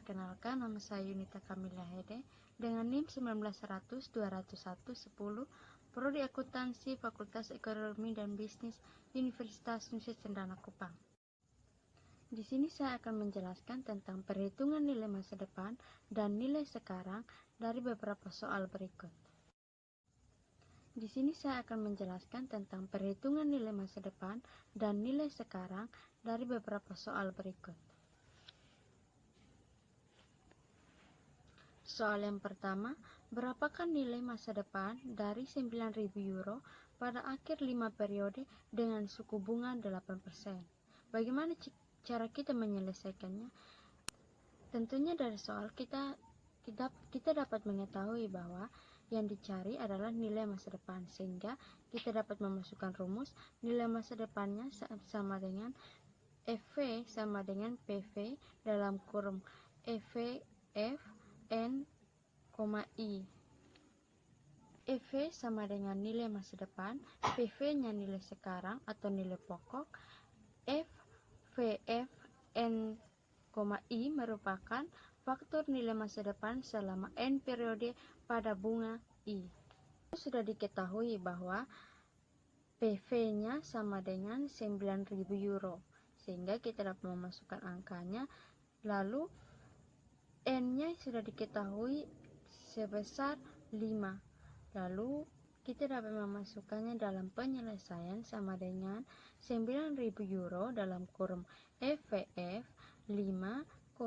Perkenalkan, nama saya Yunita Kamila Hede dengan NIM 1900-201-10, Prodi Akuntansi Fakultas Ekonomi dan Bisnis Universitas Nusa Cendana Kupang. Di sini saya akan menjelaskan tentang perhitungan nilai masa depan dan nilai sekarang dari beberapa soal berikut. Di sini saya akan menjelaskan tentang perhitungan nilai masa depan dan nilai sekarang dari beberapa soal berikut. Soal yang pertama, berapakah nilai masa depan dari 9.000 euro pada akhir 5 periode dengan suku bunga 8%? Bagaimana cara kita menyelesaikannya? Tentunya dari soal kita dapat mengetahui bahwa yang dicari adalah nilai masa depan, sehingga kita dapat memasukkan rumus nilai masa depannya sama dengan FV sama dengan PV dalam kurung EVF N, I. EV sama dengan nilai masa depan, PV-nya nilai sekarang atau nilai pokok, FVF N, I merupakan faktor nilai masa depan selama N periode pada bunga I. Sudah diketahui bahwa PV-nya sama dengan 9.000 euro, sehingga kita dapat memasukkan angkanya, lalu N-nya sudah diketahui sebesar 5. Lalu kita dapat memasukkannya dalam penyelesaian sama dengan 9.000 euro dalam kurung EVF 5,8%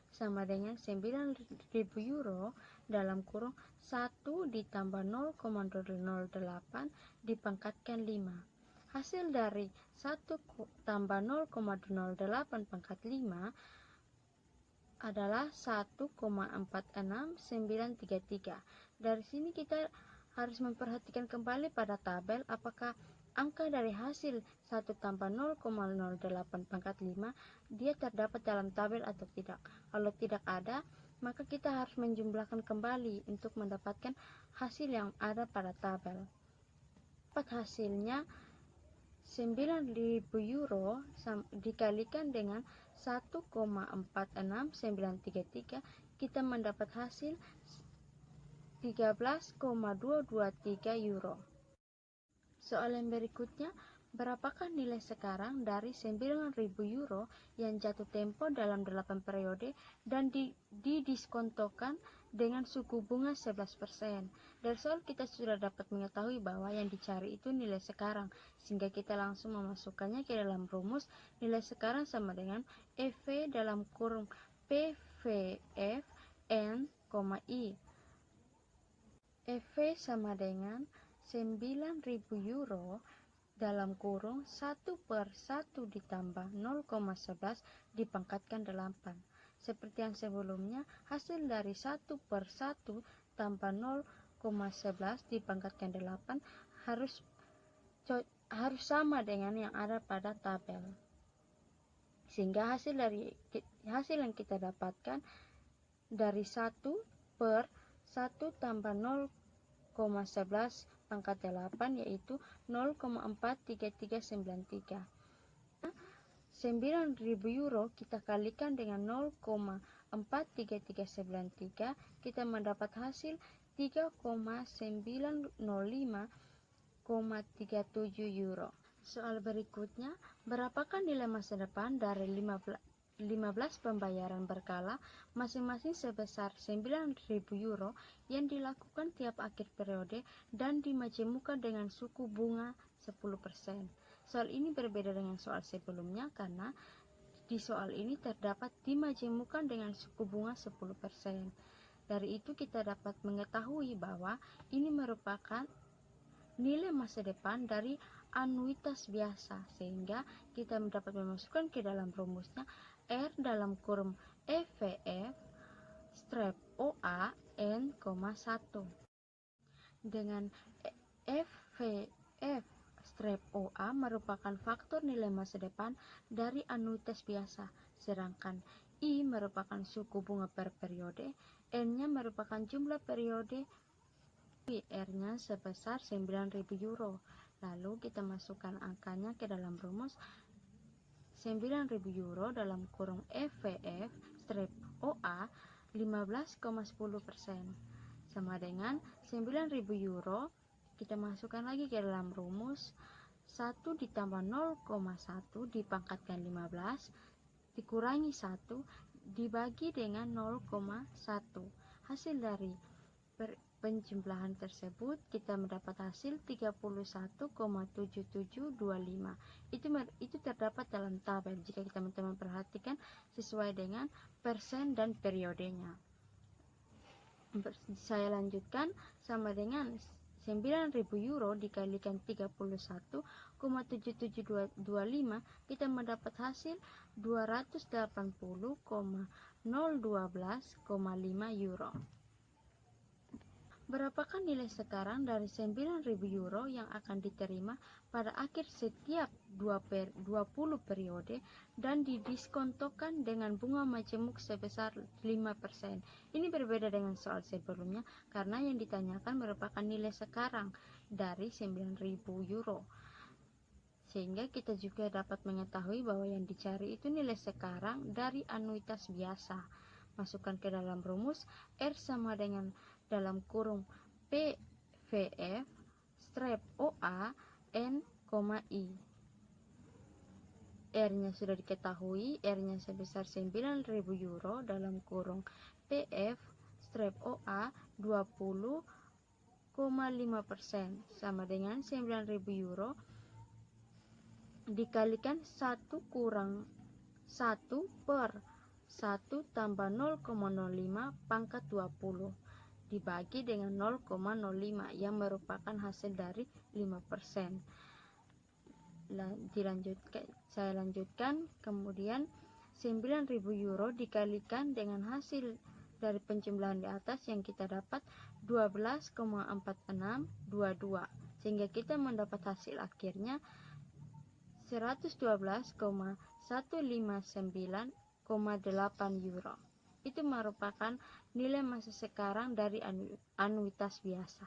sama dengan 9.000 euro dalam kurung 1 ditambah 0,008 dipangkatkan 5. Hasil dari 1 tambah 0,08 pangkat 5 adalah 1,46933. Dari sini kita harus memperhatikan kembali pada tabel apakah angka dari hasil 1 tambah 0,08 pangkat 5 dia terdapat dalam tabel atau tidak. Kalau tidak ada, maka kita harus menjumlahkan kembali untuk mendapatkan hasil yang ada pada tabel. Dapat hasilnya 9.000 euro dikalikan dengan 1,46933, kita mendapat hasil 13,223 euro. Soal yang berikutnya, berapakah nilai sekarang dari 9.000 euro yang jatuh tempo dalam 8 periode dan didiskontokan dengan suku bunga 11%. Dari soal kita sudah dapat mengetahui bahwa yang dicari itu nilai sekarang, sehingga kita langsung memasukkannya ke dalam rumus nilai sekarang sama dengan EV dalam kurung PVF N, I. EV sama dengan 9.000 euro dalam kurung 1/1 ditambah 0,11 dipangkatkan 8. Seperti yang sebelumnya, hasil dari 1/1 tambah 0,11 dipangkatkan 8 harus sama dengan yang ada pada tabel. Sehingga hasil yang kita dapatkan dari 1/1 tambah 0,11 pangkat 8 yaitu 0,43393. 9.000 euro kita kalikan dengan 0,43393, kita mendapat hasil 3,905,37 euro. Soal berikutnya, berapakah nilai masa depan dari 15 pembayaran berkala masing-masing sebesar 9.000 euro yang dilakukan tiap akhir periode dan dimajemukkan dengan suku bunga 10%. Soal ini berbeda dengan soal sebelumnya karena di soal ini terdapat dimajemukkan dengan suku bunga 10%. Dari itu kita dapat mengetahui bahwa ini merupakan nilai masa depan dari anuitas biasa, sehingga kita dapat memasukkan ke dalam rumusnya R dalam kurung EVF strep OA N, 1 dengan FVF strep OA merupakan faktor nilai masa depan dari anuitas biasa, sedangkan I merupakan suku bunga per periode, N-nya merupakan jumlah periode, R-nya sebesar 9.000 euro. Lalu kita masukkan angkanya ke dalam rumus 9.000 euro dalam kurung EVF strip OA 15,10%, sama dengan 9.000 euro. Kita masukkan lagi ke dalam rumus. 1 ditambah 0,1 dipangkatkan 15 dikurangi 1 dibagi dengan 0,1. Hasil dari penjumlahan tersebut kita mendapat hasil 31,7725. Itu terdapat dalam tabel jika teman-teman perhatikan sesuai dengan persen dan periodenya. Saya lanjutkan, sama dengan 9.000 euro dikalikan 31,7725, kita mendapat hasil 280,012,5 euro. Berapakah nilai sekarang dari 9.000 euro yang akan diterima pada akhir setiap 20 periode dan didiskontokan dengan bunga majemuk sebesar 5%? Ini berbeda dengan soal sebelumnya karena yang ditanyakan merupakan nilai sekarang dari 9.000 euro. Sehingga kita juga dapat mengetahui bahwa yang dicari itu nilai sekarang dari anuitas biasa. Masukkan ke dalam rumus, R sama dengan dalam kurung PVF strip OA N, I. R-nya sudah diketahui, R-nya sebesar 9.000 euro dalam kurung PF strip OA 20,5% sama dengan 9.000 euro dikalikan 1 kurang 1 per 1 tambah 0,05 pangkat 20 dibagi dengan 0,05 yang merupakan hasil dari 5%. Saya lanjutkan, kemudian 9.000 euro dikalikan dengan hasil dari penjumlahan di atas yang kita dapat 12,4622, sehingga kita mendapat hasil akhirnya 112,159,8 euro. Itu merupakan nilai masa sekarang dari anuitas biasa.